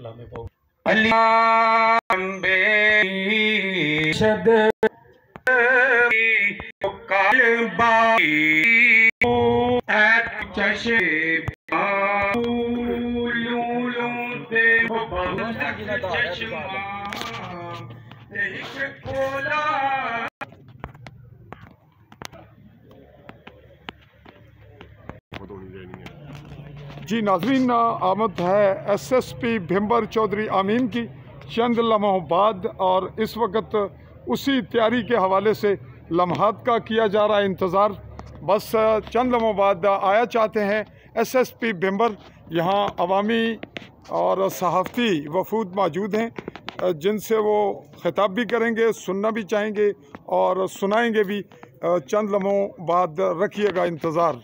कलाम पाऊँ। जी नाज़रीन, आमद है SSP भिंबर चौधरी आमीन की चंद लम्हों बाद, और इस वक्त उसी तैयारी के हवाले से लम्हात का किया जा रहा है इंतज़ार। बस चंद लम्हों बाद आया चाहते हैं SSP भिंबर। यहाँ अवामी और सहाफ़ती वफूद मौजूद हैं जिनसे वो ख़िताब भी करेंगे, सुनना भी चाहेंगे और सुनाएंगे भी। चंद लम्हों बाद रखिएगा इंतज़ार।